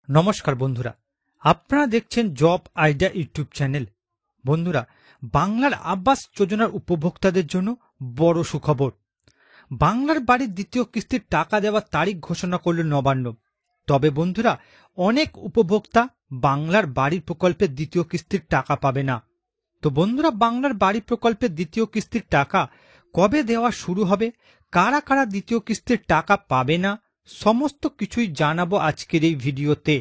নমস্কার বন্ধুরা, আপনারা দেখছেন জব আইডিয়া ইউটিউব চ্যানেল। বন্ধুরা, বাংলার আবাস যোজনার উপভোক্তাদের জন্য বড় সুখবর। বাংলার বাড়ির দ্বিতীয় কিস্তির টাকা দেওয়ার তারিখ ঘোষণা করল নবান্ন। তবে বন্ধুরা, অনেক উপভোক্তা বাংলার বাড়ি প্রকল্পের দ্বিতীয় কিস্তির টাকা পাবে না। তো বন্ধুরা, বাংলার বাড়ি প্রকল্পের দ্বিতীয় কিস্তির টাকা কবে দেওয়া শুরু হবে, কারা কারা দ্বিতীয় কিস্তির টাকা পাবে না, সমস্ত কিছুই জানাবো আজকের এই ভিডিওতে।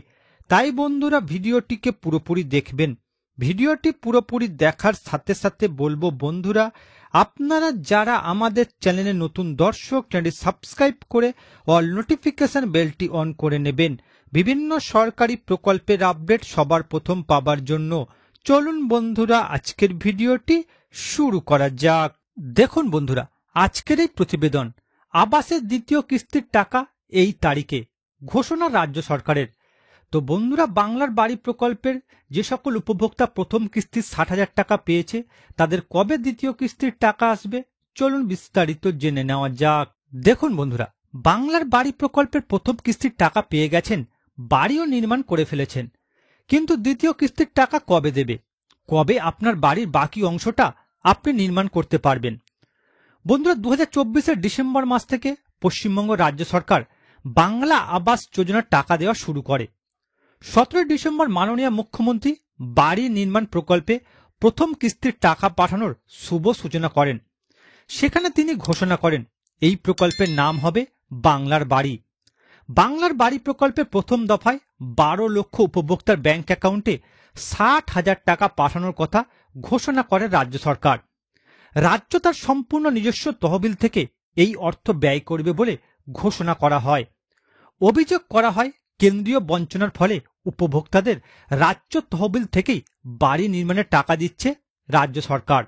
তাই বন্ধুরা, ভিডিওটিকে পুরোপুরি দেখবেন। ভিডিওটি পুরোপুরি দেখার সাথে সাথে বলবো বন্ধুরা, আপনারা যারা আমাদের চ্যানেলে নতুন দর্শক, চ্যানেলটি সাবস্ক্রাইব করে অল নোটিফিকেশন বেলটি অন করে নেবেন বিভিন্ন সরকারি প্রকল্পের আপডেট সবার প্রথম পাবার জন্য। চলুন বন্ধুরা, আজকের ভিডিওটি শুরু করা যাক। দেখুন বন্ধুরা, আজকের এই প্রতিবেদন আবাসের দ্বিতীয় কিস্তির টাকা এই তারিখে ঘোষণা রাজ্য সরকারের। তো বন্ধুরা, বাংলার বাড়ি প্রকল্পের যে সকল উপভোক্তা প্রথম কিস্তির 60,000 টাকা পেয়েছে, তাদের কবে দ্বিতীয় কিস্তির টাকা আসবে চলুন বিস্তারিত জেনে নেওয়া যাক। দেখুন বন্ধুরা, বাংলার বাড়ি প্রকল্পের প্রথম কিস্তির টাকা পেয়ে গেছেন, বাড়িও নির্মাণ করে ফেলেছেন, কিন্তু দ্বিতীয় কিস্তির টাকা কবে দেবে, কবে আপনার বাড়ির বাকি অংশটা আপনি নির্মাণ করতে পারবেন। বন্ধুরা, 2024-এর ডিসেম্বর মাস থেকে পশ্চিমবঙ্গ রাজ্য সরকার বাংলা আবাস যোজনার টাকা দেওয়া শুরু করে। 17 ডিসেম্বর মাননীয় মুখ্যমন্ত্রী বাড়ি নির্মাণ প্রকল্পে প্রথম কিস্তির টাকা পাঠানোর শুভ সূচনা করেন। সেখানে তিনি ঘোষণা করেন এই প্রকল্পের নাম হবে বাংলার বাড়ি। বাংলার বাড়ি প্রকল্পে প্রথম দফায় 12 লক্ষ উপভোক্তার ব্যাংক অ্যাকাউন্টে 60,000 টাকা পাঠানোর কথা ঘোষণা করে রাজ্য সরকার। রাজ্য তার সম্পূর্ণ নিজস্ব তহবিল থেকে এই অর্থ ব্যয় করবে বলে ঘোষণা করা হয়। অভিযোগ করা হয় কেন্দ্রীয় বঞ্চনার ফলে উপভোক্তাদের রাজ্য তহবিল থেকেই বাড়ি নির্মাণের টাকা দিচ্ছে রাজ্য সরকার।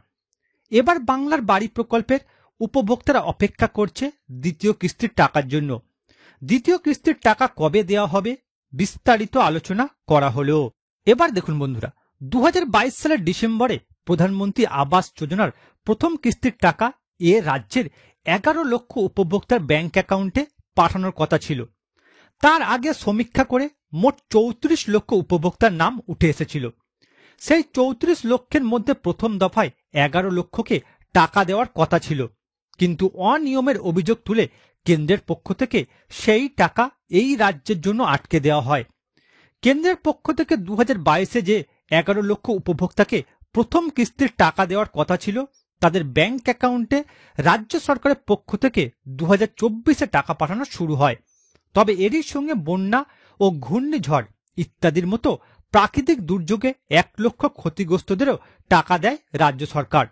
এবার বাংলার বাড়ি প্রকল্পের উপভোক্তারা অপেক্ষা করছে দ্বিতীয় কিস্তির টাকার জন্য। দ্বিতীয় কিস্তির টাকা কবে দেওয়া হবে বিস্তারিত আলোচনা করা হলো। এবার দেখুন বন্ধুরা, 2022 সালের ডিসেম্বরে প্রধানমন্ত্রী আবাস যোজনার প্রথম কিস্তির টাকা রাজ্যের 11 লক্ষ উপভোক্তার ব্যাংক অ্যাকাউন্টে পাঠানোর কথা ছিল। তার আগে সমীক্ষা করে মোট 34 লক্ষ উপভোক্তার নাম উঠে এসেছিল। সেই 34 লক্ষের মধ্যে প্রথম দফায় 11 লক্ষকে টাকা দেওয়ার কথা ছিল, কিন্তু অনিয়মের অভিযোগ তুলে কেন্দ্রের পক্ষ থেকে সেই টাকা এই রাজ্যের জন্য আটকে দেওয়া হয়। কেন্দ্রের পক্ষ থেকে 2022-এ যে 11 লক্ষ উপভোক্তাকে প্রথম কিস্তির টাকা দেওয়ার কথা ছিল, তাদের ব্যাংক অ্যাকাউন্টে রাজ্য সরকারের পক্ষ থেকে 2024-এ টাকা পাঠানো শুরু হয়। তবে এরই সঙ্গে বন্যা ও ঘূর্ণিঝড় ইত্যাদির মতো প্রাকৃতিক দুর্যোগে 1 লক্ষ ক্ষতিগ্রস্তদেরও টাকা দেয় রাজ্য সরকার।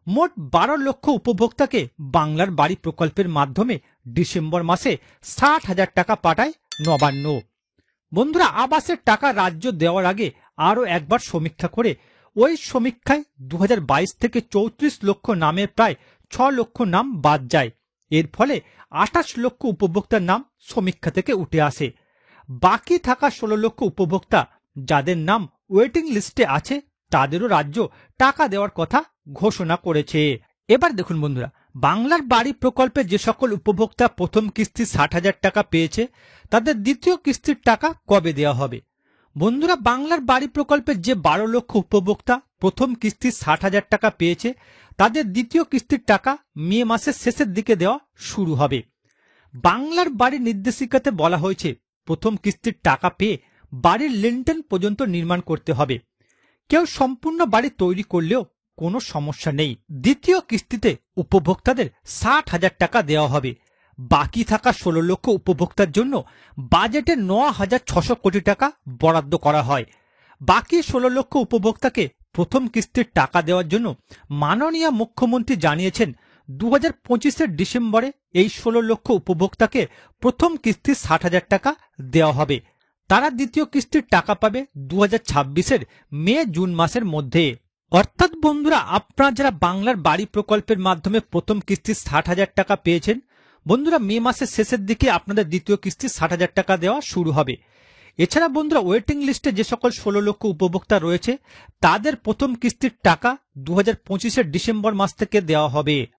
মোট 12 লক্ষ উপভোক্তাকে বাংলার বাড়ি প্রকল্পের মাধ্যমে ডিসেম্বর মাসে 60,000 টাকা পাঠায় নবান্ন। বন্ধুরা, আবাসের টাকা রাজ্য দেওয়ার আগে আরও একবার সমীক্ষা করে ওই সমীক্ষায় 2022 থেকে 34 লক্ষ নামের প্রায় 6 লক্ষ নাম বাদ যায়। এর ফলে 28 লক্ষ উপভোক্তার নাম সমীক্ষা থেকে উঠে আসে। বাকি থাকা 16 লক্ষ উপভোক্তা যাদের নাম ওয়েটিং লিস্টে আছে, তাদেরও রাজ্য টাকা দেওয়ার কথা ঘোষণা করেছে। এবার দেখুন বন্ধুরা, বাংলার বাড়ি প্রকল্পে যে সকল উপভোক্তা প্রথম কিস্তি 60,000 টাকা পেয়েছে, তাদের দ্বিতীয় কিস্তির টাকা কবে দেওয়া হবে। বন্ধুরা, বাংলার বাড়ি প্রকল্পের যে 12 লক্ষ উপভোক্তা প্রথম কিস্তি 60,000 টাকা পেয়েছে, তাদের দ্বিতীয় কিস্তির টাকা মে মাসের শেষের দিকে দেওয়া শুরু হবে। বাংলার বাড়ির নির্দেশিকাতে বলা হয়েছে প্রথম কিস্তির টাকা পেয়ে বাড়ির লিন্টেল পর্যন্ত নির্মাণ করতে হবে। কেউ সম্পূর্ণ বাড়ি তৈরি করলেও কোনো সমস্যা নেই। দ্বিতীয় কিস্তিতে উপভোক্তাদের 60,000 টাকা দেওয়া হবে। বাকি থাকা 16 লক্ষ উপভোক্তার জন্য বাজেটে 9,600 কোটি টাকা বরাদ্দ করা হয়। বাকি 16 লক্ষ উপভোক্তাকে প্রথম কিস্তির টাকা দেওয়ার জন্য মাননীয় মুখ্যমন্ত্রী জানিয়েছেন 2025-এর ডিসেম্বরে এই 16 লক্ষ উপভোক্তাকে প্রথম কিস্তি 60,000 টাকা দেওয়া হবে। তারা দ্বিতীয় কিস্তির টাকা পাবে 2026-এর মে জুন মাসের মধ্যে। অর্থাৎ বন্ধুরা, আপনারা যারা বাংলার বাড়ি প্রকল্পের মাধ্যমে প্রথম কিস্তি 60,000 টাকা পেয়েছেন, বন্ধুরা মে মাসের শেষের দিকে আপনাদের দ্বিতীয় কিস্তি 60,000 টাকা দেওয়া শুরু হবে। এছাড়া বন্ধুরা, ওয়েটিং লিস্টে যে সকল 16 লক্ষ উপভোক্তা রয়েছে, তাদের প্রথম কিস্তির টাকা 2025-এর ডিসেম্বর মাস থেকে দেওয়া হবে।